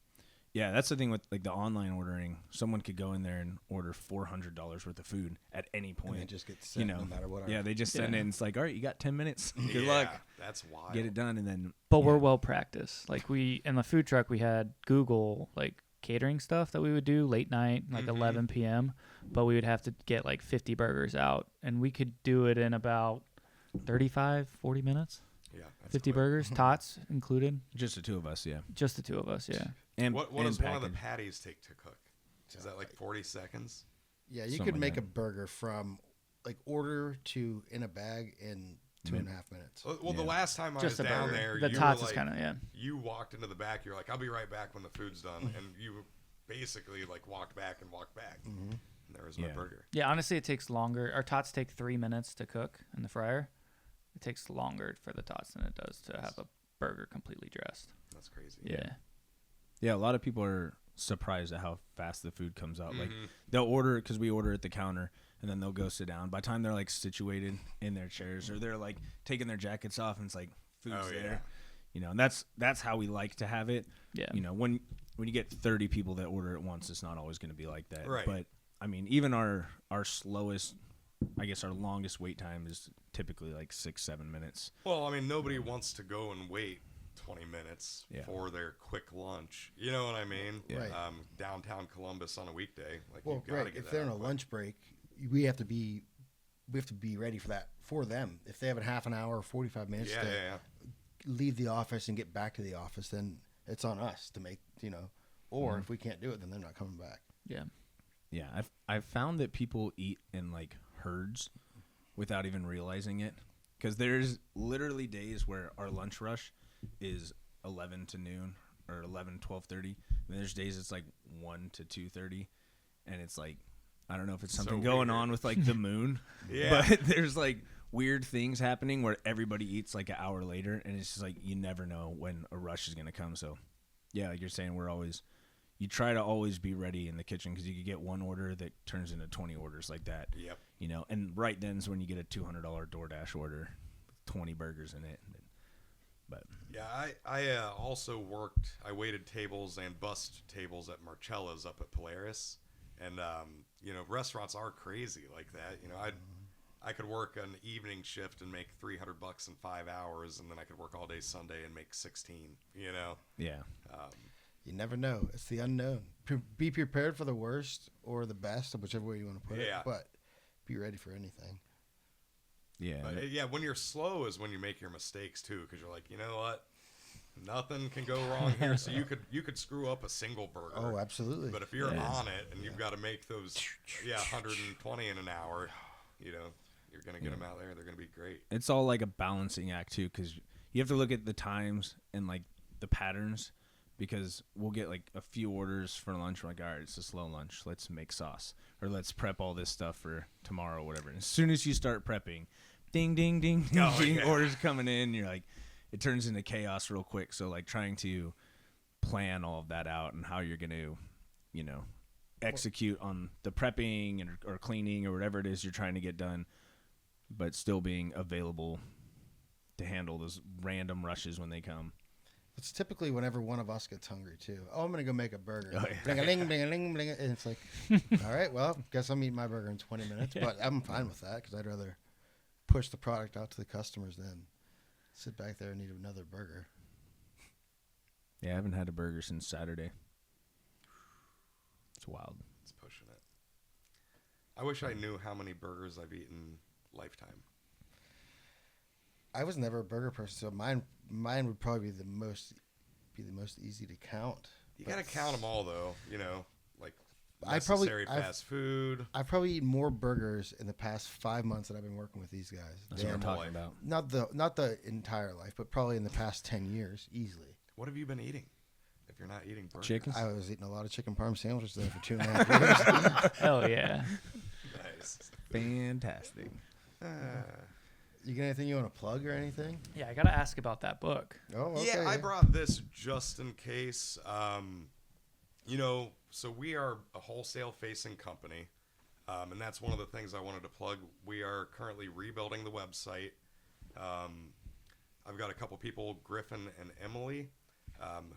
yeah, that's the thing with like the online ordering. Someone could go in there and order $400 worth of food at any And point. it just gets sent no matter what. Yeah, they just send Yeah. it and it's like, all right, you got 10 minutes. Good Yeah, luck. That's wild. Get it done. And then, But we're yeah. well practiced. Like we in the food truck, we had Google like catering stuff that we would do late night, like 11 p.m. But we would have to get like 50 burgers out, and we could do it in about 35, 40 minutes. Yeah. That's 50 quick. burgers, tots included. Just the two of us. Yeah. Just the two of us, yeah. And What and does one of the package. patties take to cook? Is that like 40 seconds? Yeah, you Something could like make that. a burger from like order to in a bag in 2.5 minutes. Well, the Yeah. last time I Just was a down burger. there, The you tots were is like, kind of, yeah. you walked into the back. You're like, I'll be right back when the food's done, and you basically like walked back and walked back. And there was my Yeah. burger. Yeah, honestly, it takes longer. Our tots take 3 minutes to cook in the fryer. It takes longer for the tots than it does to have a burger completely dressed. That's crazy. Yeah. Yeah, a lot of people are surprised at how fast the food comes out. Mm-hmm. Like they'll order it because we order at the counter, and then they'll go sit down. By the time they're like situated in their chairs, or they're like taking their jackets off, and it's like food's Oh, yeah. there. You know, and that's how we like to have it. Yeah. You know, when you get 30 people that order at once, it's not always going to be like that. Right. But I mean, even our slowest, I guess our longest wait time is typically like 6-7 minutes. Well, I mean, nobody wants to go and wait 20 minutes Yeah. for their quick lunch. You know what I mean? Yeah. Right. Downtown Columbus on a weekday, like Well, you've got to right. get If that they're on out a quick. lunch break, we have to be ready for that for them. If they have a half an hour or 45 minutes Yeah, to yeah, yeah. leave the office and get back to the office, then it's on us to make, or if we can't do it, then they're not coming back. Yeah. Yeah, I've found that people eat in like herds without even realizing it, because there's literally days where our lunch rush is 11 to noon or 12:30, and there's days it's like 1 to 2:30, and it's like I don't know if it's So something going weird. on with like the moon, Yeah. but there's like weird things happening where everybody eats like an hour later, and it's just like you never know when a rush is gonna come. So yeah, like you're saying, you try to always be ready in the kitchen, because you could get one order that turns into 20 orders like that. Yep. You know, and right then is when you get a $200 DoorDash order with 20 burgers in it. But Yeah, I also I waited tables and bussed tables at Marcella's up at Polaris, and restaurants are crazy like that. You know, I could work an evening shift and make $300 in 5 hours, and then I could work all day Sunday and make 16. You know, yeah, You never know. It's the unknown. Be prepared for the worst or the best, whichever way you want to put Yeah. it. But be ready for anything. yeah, but yeah, when you're slow is when you make your mistakes too, because you're like, you know what, nothing can go wrong here. So you could screw up a single burger. Oh, absolutely. But if you're Yeah. on it and you've got to make those, 120 in an hour, you're going to get them out there. They're going to be great. it's all like a balancing act too, because you have to look at the times and like the patterns, because we'll get like a few orders for lunch. We're like, all right, it's a slow lunch. Let's make sauce, or let's prep all this stuff for tomorrow, whatever. And as soon as you start prepping, ding, ding, ding, ding, ding, orders coming in. You're like, it turns into chaos real quick. So like trying to plan all of that out and how you're going to, you know, execute on the prepping or cleaning or whatever it is you're trying to get done, but still being available to handle those random rushes when they come. It's typically whenever one of us gets hungry too. Oh, I'm gonna go make a burger. Oh, yeah. Bling-a-ling, bling-a-ling, bling, and it's like, all right, well, guess I'm eating my burger in 20 minutes. But I'm fine with that because I'd rather push the product out to the customers than sit back there and eat another burger. Yeah, I haven't had a burger since Saturday. It's wild. It's pushing it. I wish I knew how many burgers I've eaten lifetime. I was never a burger person, so mine would probably be the most easy to count. You gotta count them all, though. You know, like I probably necessary fast food. I've probably eaten more burgers in the past 5 months that I've been working with these guys. That's what I'm talking about. Not the entire life, but probably in the past 10 years, easily. What have you been eating? If you're not eating burgers, Chicken. I was eating a lot of chicken parm sandwiches there for 2.5 years. Hell yeah. Nice. Fantastic. You got anything you want to plug or anything? Yeah, I got to ask about that book. Oh, okay. Yeah, I brought this just in case. You know, so we are a wholesale-facing company, and that's one of the things I wanted to plug. We are currently rebuilding the website. I've got a couple people, Griffin and Emily,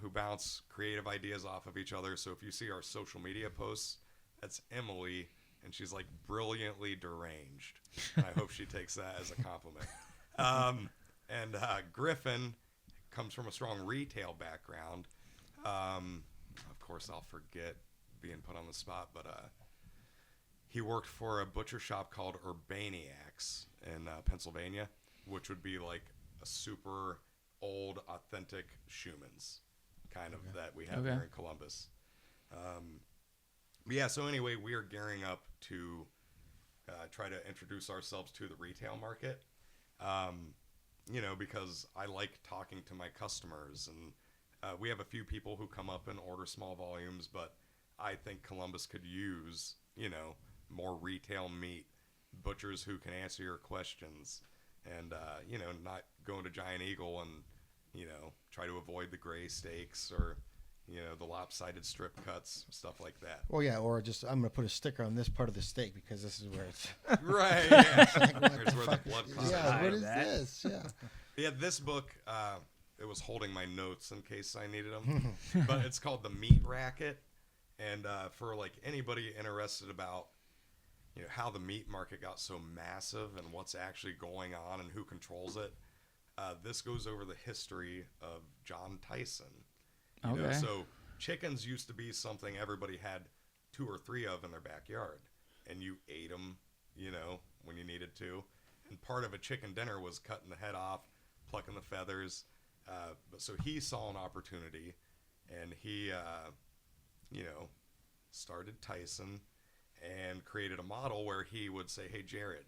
who bounce creative ideas off of each other. So if you see our social media posts, that's Emily, and she's like brilliantly deranged. And I hope she takes that as a compliment. And Griffin comes from a strong retail background. Of course, I'll forget being put on the spot, but he worked for a butcher shop called Urbaniacs in Pennsylvania, which would be like a super old, authentic Schumann's kind of that we have here in Columbus. Yeah, so anyway, we are gearing up to try to introduce ourselves to the retail market, you know, because I like talking to my customers, and we have a few people who come up and order small volumes, but I think Columbus could use, you know, more retail meat, butchers who can answer your questions, and, you know, not go into Giant Eagle and, you know, try to avoid the gray steaks or, you know, the lopsided strip cuts, stuff like that. Well, yeah, or just I'm going to put a sticker on this part of the steak because this is where it's... Right, yeah. Like, Here's where the blood clots yeah, are. what is this? Yeah. Yeah, this book, it was holding my notes in case I needed them, but it's called The Meat Racket, and for, like, anybody interested about, you know, how the meat market got so massive and what's actually going on and who controls it, this goes over the history of John Tyson. You know, so chickens used to be something everybody had 2 or 3 of in their backyard, and you ate them, you know, when you needed to. And part of a chicken dinner was cutting the head off, plucking the feathers. But so he saw an opportunity, and he, you know, started Tyson and created a model where he would say, hey, Jared,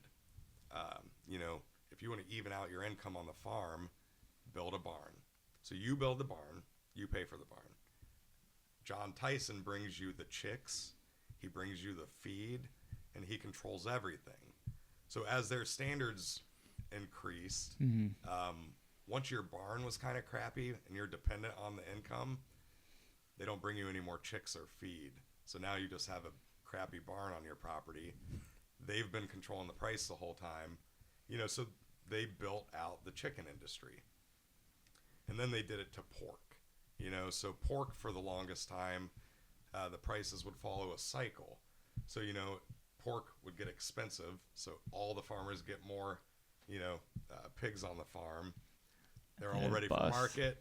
you know, if you want to even out your income on the farm, build a barn. So you build the barn. You pay for the barn. John Tyson brings you the chicks, he brings you the feed, and he controls everything. So as their standards increased, once your barn was kind of crappy and you're dependent on the income, they don't bring you any more chicks or feed. So now you just have a crappy barn on your property. They've been controlling the price the whole time. You know, so they built out the chicken industry. And then they did it to pork. You know, so pork for the longest time, the prices would follow a cycle. So, you know, pork would get expensive. So all the farmers get more, you know, pigs on the farm. They're all ready for market.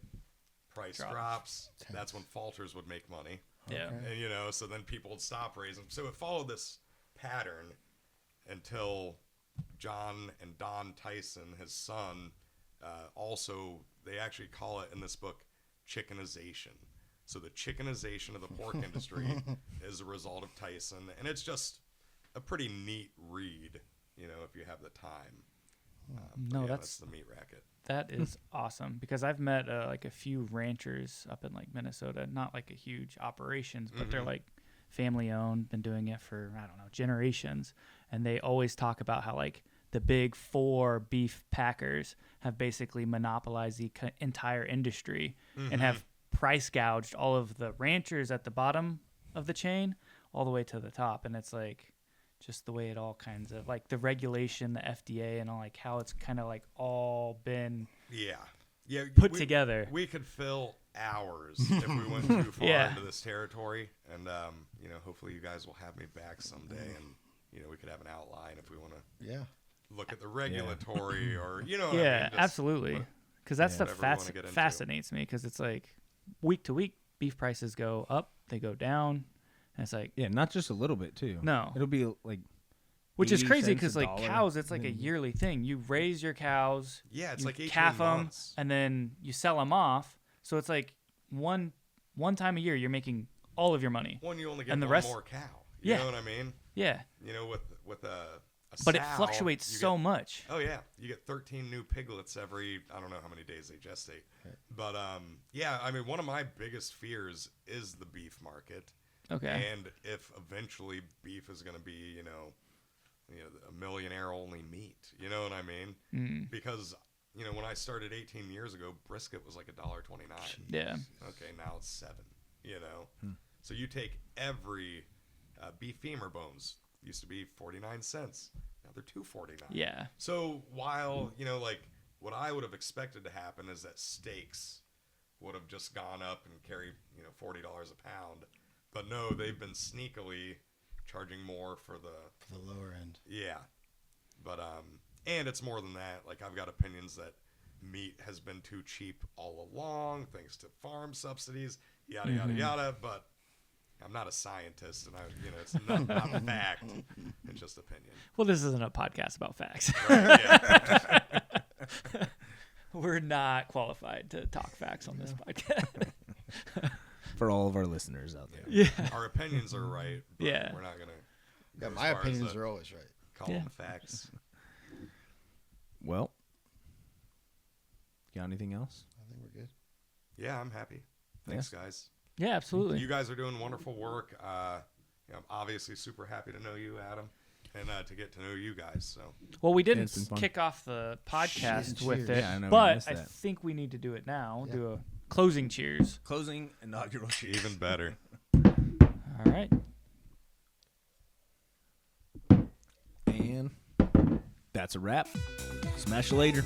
Price drops. That's when Falters would make money. Yeah. Okay. And, you know, so then people would stop raising. So it followed this pattern until John and Don Tyson, his son, also, they actually call it in this book, chickenization. So the chickenization of the pork industry is a result of Tyson, and it's just a pretty neat read, you know, if you have the time. No, that's the meat racket. That is awesome, because I've met like a few ranchers up in like Minnesota, not like a huge operations, but they're like family owned, been doing it for, I don't know, generations. And they always talk about how like the big 4 beef packers have basically monopolized the entire industry and have price gouged all of the ranchers at the bottom of the chain all the way to the top. And it's like just the way it all kinds of like the regulation, the FDA, and all, like how it's kind of like all been put together. We could fill hours if we went too far into this territory, and hopefully you guys will have me back someday, and we could have an outline if we want to look at the regulatory or absolutely, because that stuff fascinates me, because it's like week to week beef prices go up, they go down. And it's like not just a little bit too. No, it'll be like, which is crazy, because like cows, it's like a yearly thing. You raise your cows, it's like 18 calf months. them, and then you sell them off. So it's like one time a year you're making all of your money. One, you only get one more cow. You know what I mean? Yeah. With a but sow, it fluctuates so much. Oh yeah, you get 13 new piglets every, I don't know how many days they gestate. Right. But I mean, one of my biggest fears is the beef market. Okay. And if eventually beef is going to be, a millionaire only meat, you know what I mean? Because, when I started 18 years ago, brisket was like $1.29. Yeah. Okay, now it's $7. So you take every beef femur bones, used to be 49 cents. Now they're $2.49. Yeah. So while, like what I would have expected to happen is that steaks would have just gone up and carried, $40 a pound. But no, they've been sneakily charging more for the lower end. Yeah. But and it's more than that. Like, I've got opinions that meat has been too cheap all along thanks to farm subsidies, yada yada yada, but I'm not a scientist, and it's not fact. It's just opinion. Well, this isn't a podcast about facts. Right, yeah. We're not qualified to talk facts on this podcast. For all of our listeners out there. Yeah. Our opinions are right, but we're not going to... Yeah, my opinions are always right. Call them facts. Well, got anything else? I think we're good. Yeah, I'm happy. Thanks, guys. Yeah, absolutely. You guys are doing wonderful work. I'm obviously super happy to know you, Adam, and to get to know you guys. So, well, we didn't kick off the podcast with it, but I think we need to do it now. Yeah. Do a closing cheers. Closing inaugural cheers. Even better. All right. And that's a wrap. Smash you later.